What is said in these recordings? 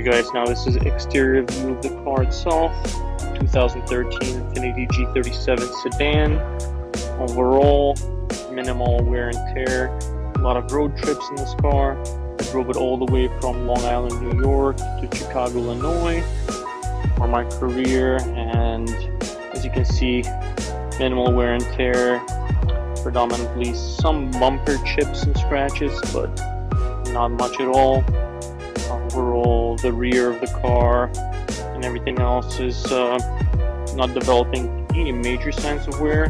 Alright guys, now this is exterior view of the car itself. 2013 Infiniti G37 sedan. Overall, minimal wear and tear. A lot of road trips in this car. I drove it all the way from Long Island, New York to Chicago, Illinois for my career, and as you can see, minimal wear and tear. Predominantly some bumper chips and scratches, but not much at all. Overall, the rear of the car and everything else is not developing any major signs of wear,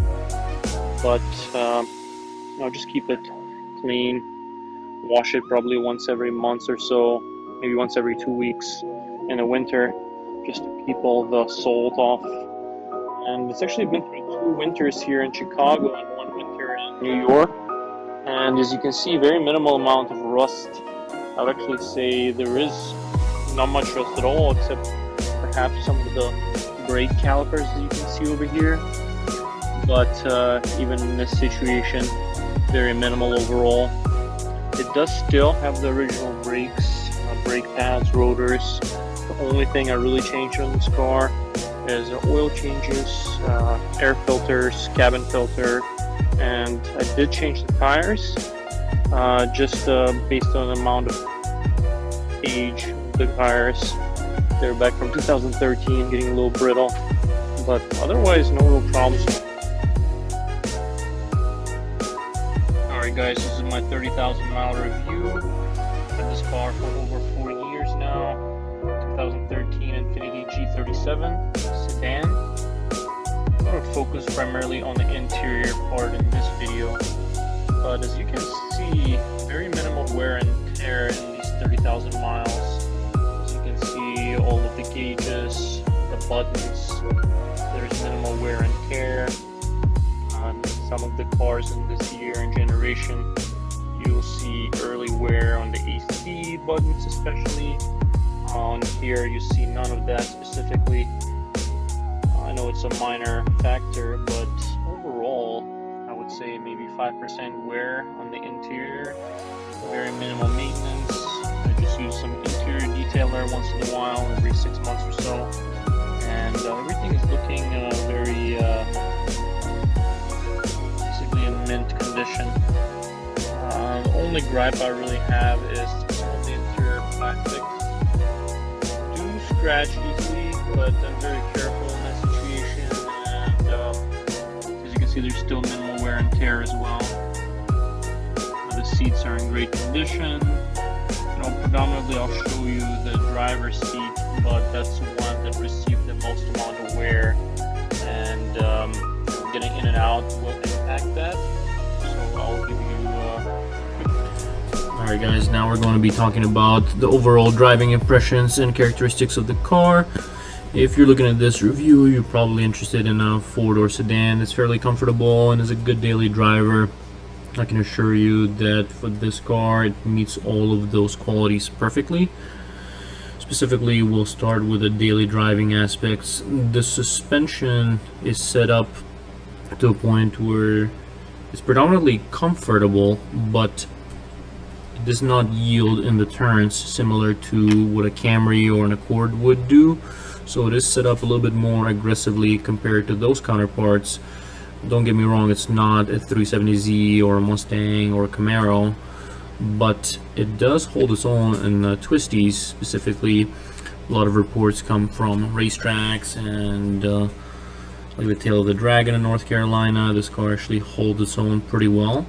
but just keep it clean. Wash it probably once every month or so, maybe once every 2 weeks in the winter, just to keep all the salt off. And it's actually been through 2 winters here in Chicago and 1 winter in New York, and as you can see, very minimal amount of rust. I would actually say there is not much rust at all, except perhaps some of the brake calipers that you can see over here. But even in this situation, very minimal overall. It does still have the original brakes, brake pads, rotors. The only thing I really changed on this car is oil changes, air filters, cabin filter, and I did change the tires. Just based on the amount of age of the tires. They're back from 2013, getting a little brittle, but otherwise no real problems. Alright guys, this is my 30,000 mile review. I've had this car for over 4 years now. 2013 Infiniti G37 sedan. I'm going to focus primarily on the interior part in this video. But as you can see, very minimal wear and tear in these 30,000 miles. As you can see, all of the gauges, the buttons, there's minimal wear and tear. On some of the cars in this year and generation, you'll see early wear on the AC buttons especially. On here you see none of that specifically. I know it's a minor factor, but overall I would say maybe 5% wear on the interior. Very minimal maintenance. I just use some interior detailer once in a while, every 6 months or so, and everything is looking very basically in mint condition. The only gripe I really have is some of the interior plastics do scratch easily, but I'm very careful in that situation, and as you can see, there's still minimal wear and tear as well. The seats are in great condition. Predominantly I'll show you the driver's seat, but that's the one that received the most amount of wear, and getting in and out will impact that. So I'll give you Alright guys, now we're going to be talking about the overall driving impressions and characteristics of the car. If you're looking at this review, you're probably interested in a 4-door sedan that's fairly comfortable and is a good daily driver. I can assure you that for this car, it meets all of those qualities perfectly. Specifically, we'll start with the daily driving aspects. The suspension is set up to a point where it's predominantly comfortable, but it does not yield in the turns similar to what a Camry or an Accord would do. So it is set up a little bit more aggressively compared to those counterparts. Don't get me wrong, it's not a 370Z or a Mustang or a Camaro, but it does hold its own in twisties. Specifically, a lot of reports come from racetracks and like the Tail of the Dragon in North Carolina. This car actually holds its own pretty well,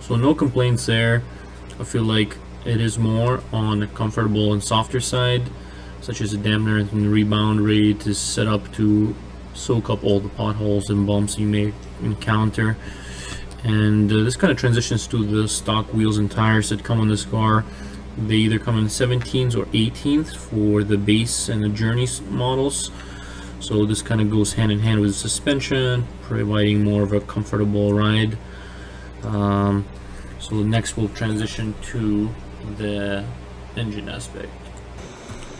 so no complaints there. I feel like it is more on the comfortable and softer side, such as the dampener and rebound rate is set up to soak up all the potholes and bumps you may encounter. And this kind of transitions to the stock wheels and tires that come on this car. They either come in 17s or 18s for the base and the Journey models, so this kind of goes hand in hand with the suspension, providing more of a comfortable ride. So next we'll transition to the engine aspect.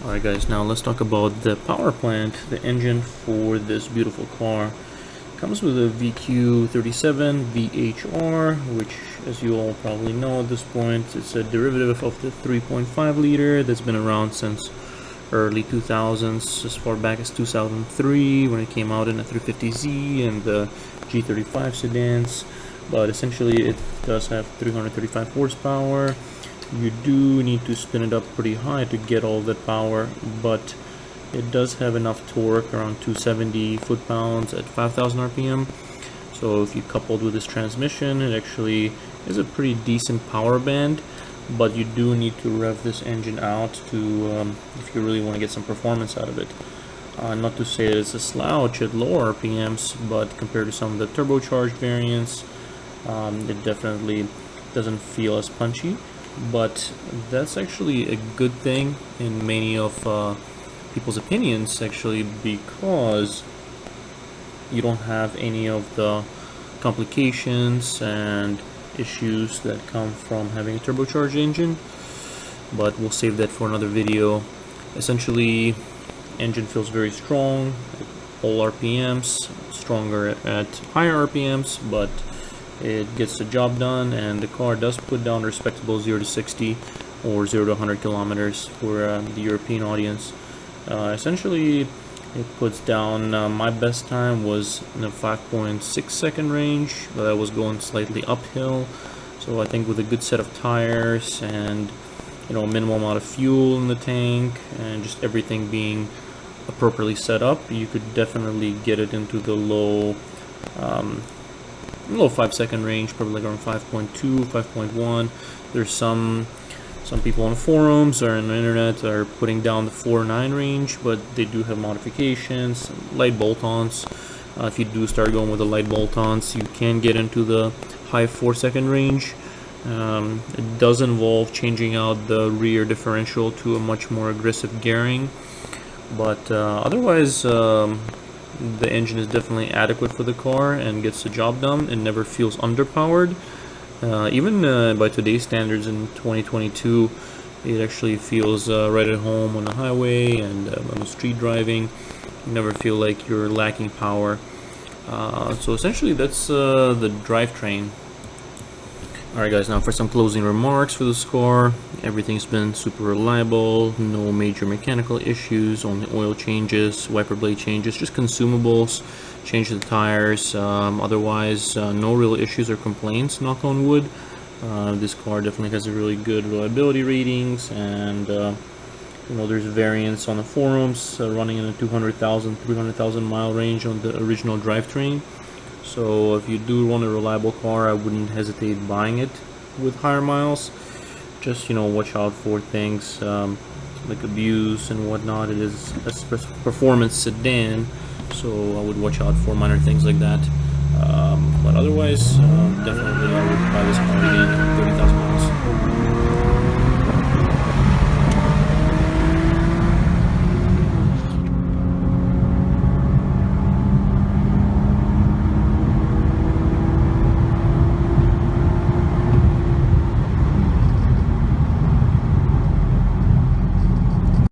Alright guys, now let's talk about the power plant, the engine for this beautiful car. It comes with a VQ37 VHR, which, as you all probably know at this point, it's a derivative of the 3.5 liter that's been around since early 2000s, as far back as 2003 when it came out in the 350Z and the G35 sedans. But essentially it does have 335 horsepower. You do need to spin it up pretty high to get all that power, but it does have enough torque, around 270 foot-pounds at 5,000 RPM. So if you coupled with this transmission, it actually is a pretty decent power band, but you do need to rev this engine out to if you really want to get some performance out of it. Not to say it's a slouch at lower RPMs, but compared to some of the turbocharged variants, it definitely doesn't feel as punchy. But that's actually a good thing in many of people's opinions, actually, because you don't have any of the complications and issues that come from having a turbocharged engine. But we'll save that for another video. Essentially, engine feels very strong at all RPMs, stronger at higher RPMs, but it gets the job done, and the car does put down respectable 0 to 60 or 0 to 100 kilometers for the European audience. Essentially, it puts down, my best time was in a 5.6 second range, but I was going slightly uphill. So I think with a good set of tires and minimal amount of fuel in the tank and just everything being appropriately set up, you could definitely get it into the low 5 second range, probably like around 5.2, 5.1. There's some people on the forums or on the internet are putting down the 4.9 range, but they do have modifications, light bolt-ons. If you do start going with the light bolt-ons, you can get into the high 4 second range. It does involve changing out the rear differential to a much more aggressive gearing, but otherwise the engine is definitely adequate for the car and gets the job done. It never feels underpowered. Even by today's standards in 2022, it actually feels right at home on the highway and on the street driving. You never feel like you're lacking power. So essentially that's the drivetrain. Alright guys, now for some closing remarks for this car. Everything's been super reliable, no major mechanical issues, only oil changes, wiper blade changes, just consumables, change the tires. Otherwise, no real issues or complaints, knock on wood. This car definitely has a really good reliability ratings, and there's variants on the forums running in a 200,000, 300,000 mile range on the original drivetrain. So if you do want a reliable car, I wouldn't hesitate buying it with higher miles. Just watch out for things like abuse and whatnot. It is a performance sedan, so I would watch out for minor things like that. But otherwise, definitely I would buy this car again at 30,000 miles.